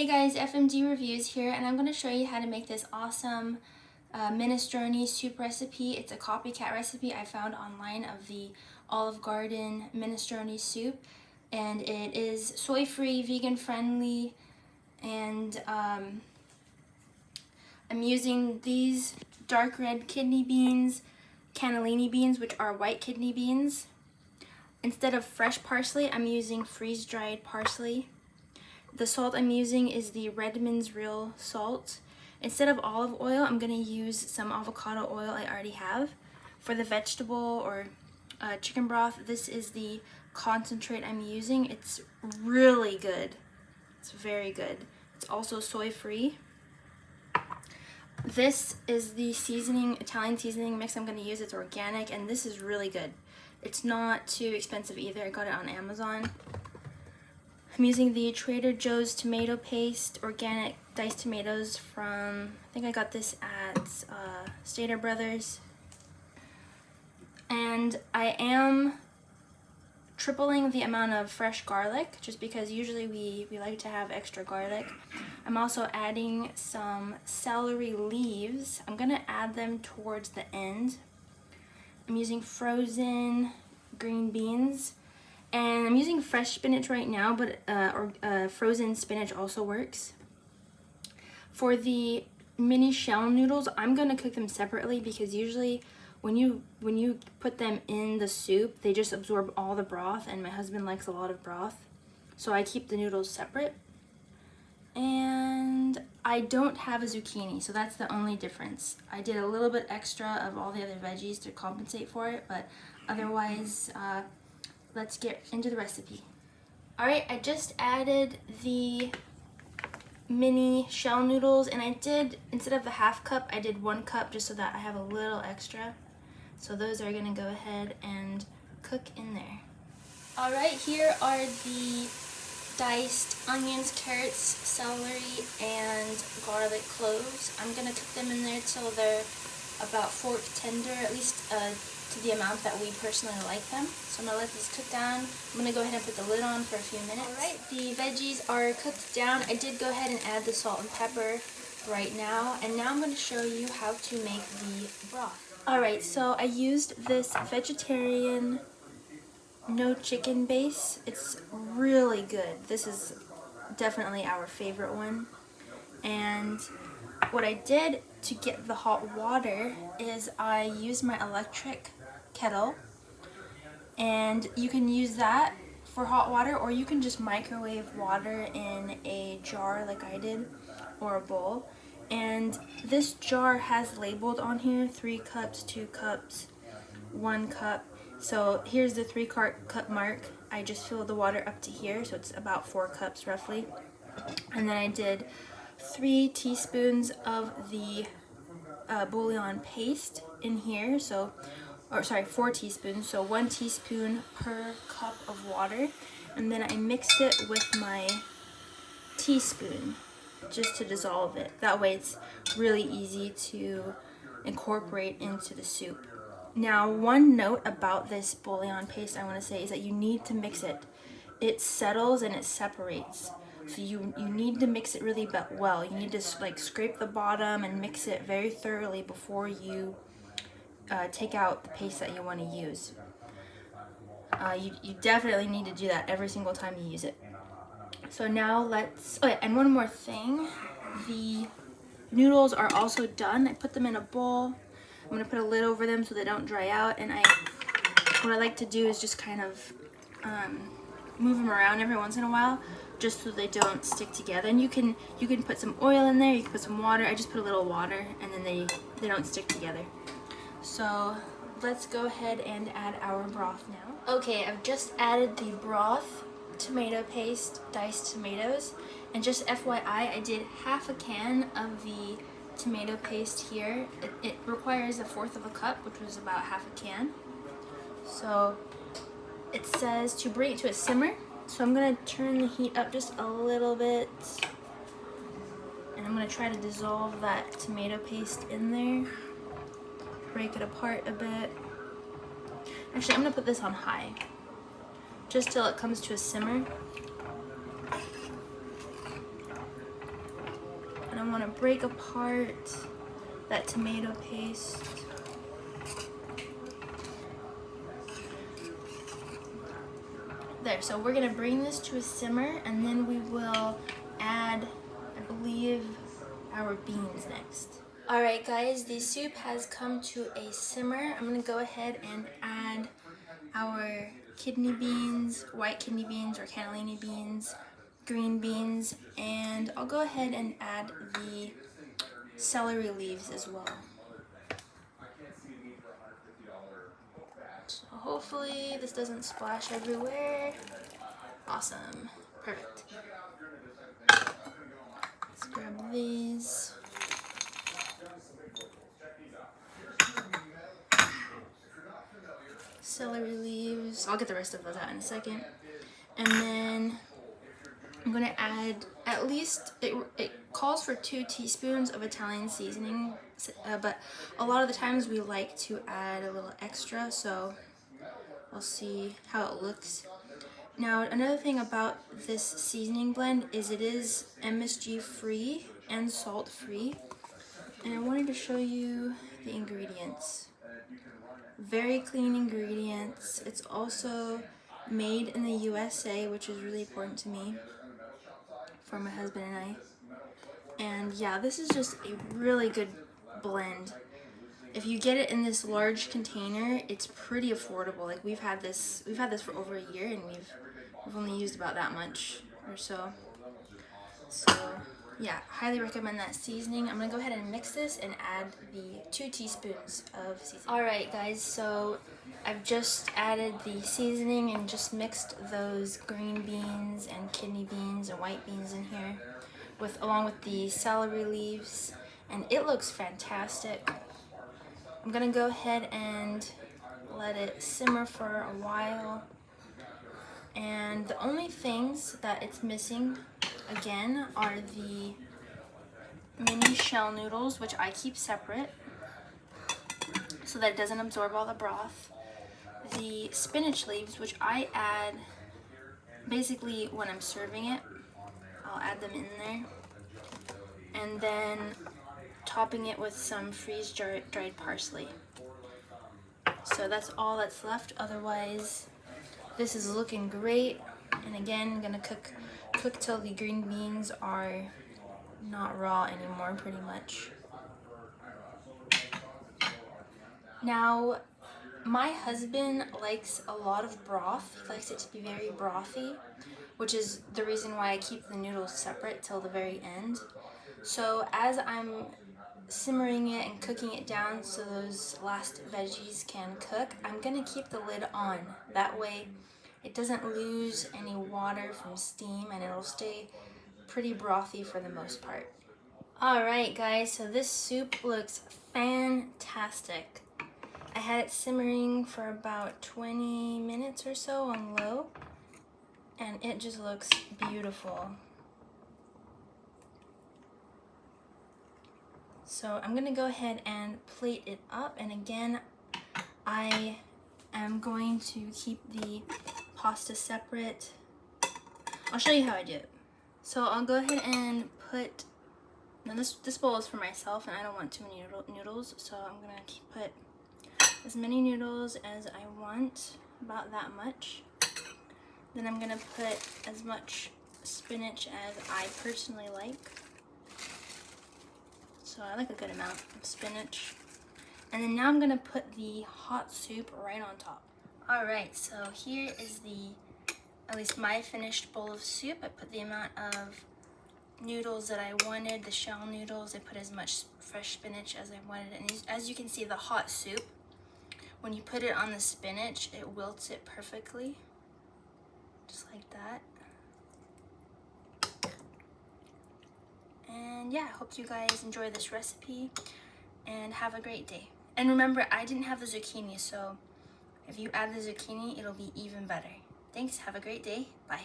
Hey guys, FMD Reviews here, and I'm going to show you how to make this awesome minestrone soup recipe. It's a copycat recipe I found online of the Olive Garden minestrone soup, and it is soy-free, vegan-friendly, and I'm using these dark red kidney beans, cannellini beans, which are white kidney beans. Instead of fresh parsley, I'm using freeze-dried parsley. The salt I'm using is the Redmond's Real Salt. Instead of olive oil, I'm going to use some avocado oil I already have. For the vegetable or chicken broth, this is the concentrate I'm using. It's really good. It's very good. It's also soy-free. This is the seasoning, Italian seasoning mix I'm going to use. It's organic, and this is really good. It's not too expensive either. I got it on Amazon. I'm using the Trader Joe's tomato paste, organic diced tomatoes from, I think I got this at Stater Brothers. And I am tripling the amount of fresh garlic, just because usually we like to have extra garlic. I'm also adding some celery leaves. I'm gonna add them towards the end. I'm using frozen green beans. And I'm using fresh spinach right now, but frozen spinach also works. For the mini shell noodles, I'm gonna cook them separately because usually when you put them in the soup, they just absorb all the broth, and my husband likes a lot of broth. So I keep the noodles separate. And I don't have a zucchini, so that's the only difference. I did a little bit extra of all the other veggies to compensate for it, but otherwise, let's get into the recipe. Alright, I just added the mini shell noodles, and I did, instead of the half cup, I did 1 cup just so that I have a little extra. So those are gonna go ahead and cook in there. Alright, here are the diced onions, carrots, celery, and garlic cloves. I'm gonna cook them in there till they're about fork tender, at least to the amount that we personally like them. So I'm gonna let these cook down. I'm gonna go ahead and put the lid on for a few minutes. Alright, the veggies are cooked down. I did go ahead and add the salt and pepper right now, and now I'm gonna show you how to make the broth. Alright, so I used this vegetarian no chicken base. It's really good. This is definitely our favorite one. And what I did to get the hot water is I used my electric kettle, and you can use that for hot water, or you can just microwave water in a jar like I did, or a bowl. And this jar has labeled on here 3 cups, 2 cups, 1 cup. So here's the 3-cup mark. I just filled the water up to here, so it's about 4 cups roughly. And then I did 3 teaspoons of the bouillon paste in here, 4 teaspoons, so 1 teaspoon per cup of water. And then I mixed it with my teaspoon just to dissolve it. That way it's really easy to incorporate into the soup. Now, one note about this bouillon paste I want to say is that you need to mix it. It settles and it separates. So you need to mix it really well. You need to like scrape the bottom and mix it very thoroughly before you take out the paste that you want to use. You definitely need to do that every single time you use it. So now let's, oh, and one more thing. The noodles are also done. I put them in a bowl. I'm going to put a lid over them so they don't dry out. And what I like to do is just kind of move them around every once in a while, just so they don't stick together. And you can put some oil in there, you can put some water. I just put a little water, and then they don't stick together. So let's go ahead and add our broth now. Okay, I've just added the broth, tomato paste, diced tomatoes, and just FYI, I did half a can of the tomato paste here. It requires 1/4 of a cup, which was about half a can. So it says to bring it to a simmer. So I'm gonna turn the heat up just a little bit, and I'm gonna try to dissolve that tomato paste in there. Break it apart a bit. Actually, I'm gonna put this on high, just till it comes to a simmer. I want to break apart that tomato paste. There, so we're gonna bring this to a simmer and then we will add, I believe, our beans next. All right guys, the soup has come to a simmer. I'm gonna go ahead and add our kidney beans, white kidney beans or cannellini beans, green beans, and I'll go ahead and add the celery leaves as well. So hopefully this doesn't splash everywhere. Awesome, perfect. Let's grab these. Celery leaves. I'll get the rest of those out in a second. And then I'm gonna add at least, it calls for 2 teaspoons of Italian seasoning, but a lot of the times we like to add a little extra, so I'll see how it looks. Now, another thing about this seasoning blend is it is MSG free and salt free, and I wanted to show you the ingredients. Very clean ingredients. It's also made in the USA, which is really important to me for my husband and I. And yeah, this is just a really good blend. If you get it in this large container, it's pretty affordable. Like we've had this for over a year and we've only used about that much or so. So yeah, highly recommend that seasoning. I'm gonna go ahead and mix this and add the 2 teaspoons of seasoning. All right guys, so I've just added the seasoning and just mixed those green beans and kidney beans and white beans in here along with the celery leaves, and it looks fantastic. I'm gonna go ahead and let it simmer for a while. And the only things that it's missing, again, are the mini shell noodles, which I keep separate so that it doesn't absorb all the broth. The spinach leaves, which I add basically when I'm serving it. I'll add them in there. And then topping it with some freeze-dried parsley. So that's all that's left. Otherwise, this is looking great. And again, I'm gonna cook till the green beans are not raw anymore, pretty much. Now, my husband likes a lot of broth. He likes it to be very brothy, which is the reason why I keep the noodles separate till the very end. So as I'm simmering it and cooking it down so those last veggies can cook, I'm gonna keep the lid on. That way it doesn't lose any water from steam and it'll stay pretty brothy for the most part. Alright guys, so this soup looks fantastic. I had it simmering for about 20 minutes or so on low, and it just looks beautiful. So I'm gonna go ahead and plate it up, and again, I am going to keep the pasta separate. I'll show you how I do it. So I'll go ahead and put, now this bowl is for myself and I don't want too many noodles, so I'm gonna put as many noodles as I want, about that much. Then I'm gonna put as much spinach as I personally like. So I like a good amount of spinach. And then now I'm gonna put the hot soup right on top. All right, so here is at least my finished bowl of soup. I put the amount of noodles that I wanted, the shell noodles. I put as much fresh spinach as I wanted. And as you can see, the hot soup, when you put it on the spinach, it wilts it perfectly, just like that. And yeah, I hope you guys enjoy this recipe and have a great day. And remember, I didn't have the zucchini, so if you add the zucchini, it'll be even better. Thanks, have a great day, bye.